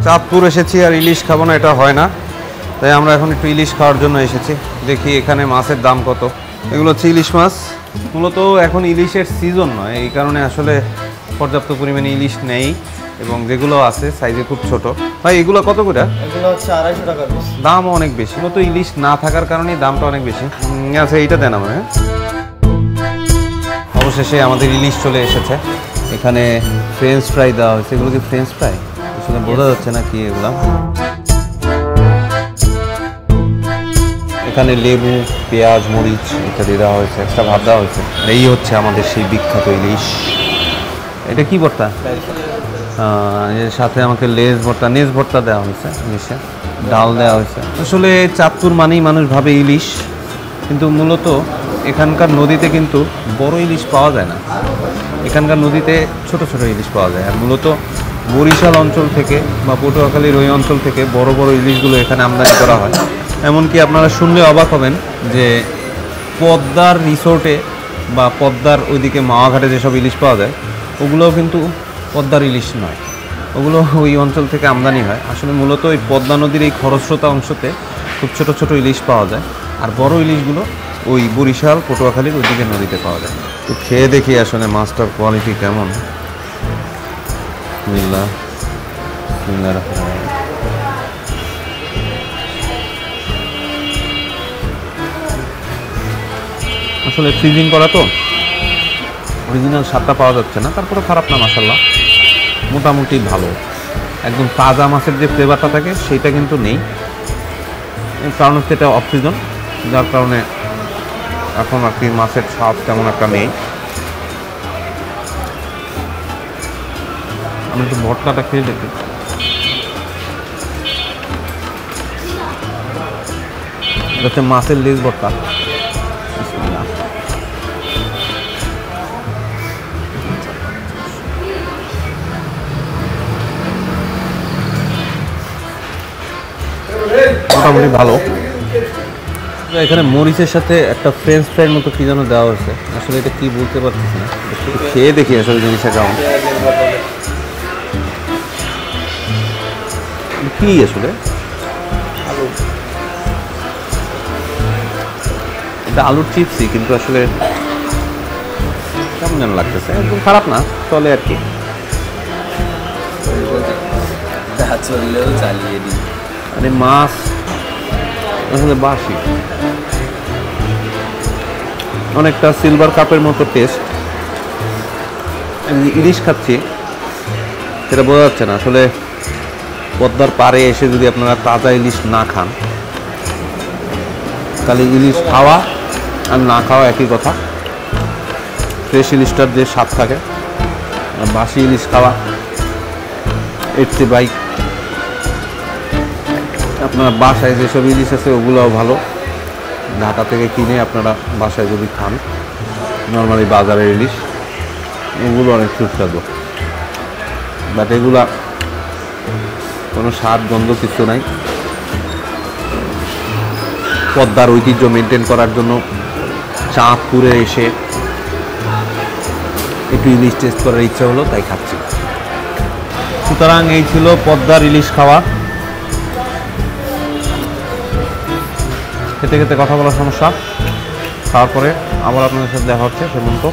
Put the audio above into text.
চাঁদপুর এসেছি আর ইলিশ খাবো না এটা হয় না, তাই আমরা এখন একটু ইলিশ খাওয়ার জন্য এসেছি। দেখি এখানে মাছের দাম কত। এগুলো হচ্ছে ইলিশ মাছ। মূলত এখন ইলিশের সিজন নয়, এই কারণে আসলে পর্যাপ্ত পরিমাণে ইলিশ নেই, এবং যেগুলো আছে সাইজে খুব ছোট। ভাই এগুলো কত করে? এগুলো হচ্ছে 250 টাকা পিস। দামও অনেক বেশি, মূলত ইলিশ না থাকার কারণেই দামটা অনেক বেশি। আচ্ছা এইটা দেন আমার। অবশেষে আমাদের ইলিশ চলে এসেছে। এখানে ফ্রেঞ্চ ফ্রাই দেওয়া হয়েছে। এগুলো কি ফ্রেঞ্চ ফ্রাই? আসলে বোঝা যাচ্ছে না কি এগুলো। এখানে লেবু, পেঁয়াজ, মরিচ ইত্যাদি দেওয়া হয়েছে, এক্সট্রা ভাত দেওয়া হয়েছে। এই হচ্ছে আমাদের সেই বিখ্যাত ইলিশ। এটা কি ভর্তা? এর সাথে আমাকে লেজ ভর্তা, নেজ ভর্তা দেওয়া হয়েছে, ইলিশে ডাল দেওয়া হয়েছে। আসলে চাঁদপুর মানেই মানুষ ভাবে ইলিশ, কিন্তু মূলত এখানকার নদীতে কিন্তু বড় ইলিশ পাওয়া যায় না। এখানকার নদীতে ছোট ছোট ইলিশ পাওয়া যায়। আর মূলত বরিশাল অঞ্চল থেকে বা পটুয়াখালীর ওই অঞ্চল থেকে বড় বড় ইলিশগুলো এখানে আমদানি করা হয়। এমনকি আপনারা শুনলে অবাক হবেন যে পদ্মার রিসোর্টে বা পদ্মার ওইদিকে মাওয়াঘাটে যেসব ইলিশ পাওয়া যায় ওগুলোও কিন্তু পদ্মার ইলিশ নয়, ওগুলো ওই অঞ্চল থেকে আমদানি হয়। আসলে মূলত ওই পদ্মা নদীর এই খরস্রোতা অংশতে খুব ছোট ছোট ইলিশ পাওয়া যায়, আর বড় ইলিশগুলো ওই বরিশাল পটুয়াখালীর ওইদিকে নদীতে পাওয়া যায়। তো খেয়ে দেখি আসলে মাছটার কোয়ালিটি কেমন। আসলে ফ্রিজিং করা তো অরিজিনাল স্বাদটা পাওয়া যাচ্ছে না, তারপরে খারাপ না, মাশাআল্লাহ মোটামুটি ভালো। একদম তাজা মাছের যে ফ্লেভারটা থাকে সেইটা কিন্তু নেই, কারণ হচ্ছে এটা অফ সিজন, যার কারণে এখন আর কি মাছের স্বাদ তেমন একটা নেই। আমি একটু ভর্তাটা খেয়ে দেখি। এটা হচ্ছে মাছের লেজ ভর্তা। মোটামুটি ভালো। এখানে মরিচের সাথে একটা ফ্রেঞ্চ ফ্রাইয়ের মতো কি যেন দেওয়া হয়েছে, আসলে এটা কি বলতে পারতেছি না, খেয়ে দেখি আসলে জিনিসটা কেমন। কি আসলে এটা আলুর চিপসই, কিন্তু আসলে কেমন যেন লাগতেছে, একদম খারাপ না, চলে আর কি। চললেও চালিয়ে দিই। মানে মাছ আসলে বাসি, অনেকটা সিলভার কাপের মতো টেস্ট। ইলিশ খাচ্ছি সেটা বোঝা যাচ্ছে না। আসলে পদ্মার পাড়ে এসে যদি আপনারা তাজা ইলিশ না খান, তাহলে ইলিশ খাওয়া আর না খাওয়া একই কথা। ফ্রেশ ইলিশটার যে স্বাদ থাকে, আর বাসি ইলিশ খাওয়া এর চেয়ে বাইক। আপনার বাসায় যেসব ইলিশ আছে ওগুলোও ভালো, ঢাকা থেকে কিনে আপনারা বাসায় যদি খান, নর্মালি বাজারের ইলিশ ওগুলো অনেক সুস্বাদু, বাট এগুলা কোনো স্বাদ গন্ধ কিছু নাই। পদ্মার ঐতিহ্য মেনটেন করার জন্য চাঁদপুরে এসে একটু ইলিশ টেস্ট করার ইচ্ছা হলো, তাই খাচ্ছি। সুতরাং এই ছিল পদ্মার ইলিশ খাওয়া। খেতে খেতে কথা বলার সমস্যা, খাওয়ার পরে আবার আপনাদের সাথে দেখা হচ্ছে। সে পর্যন্ত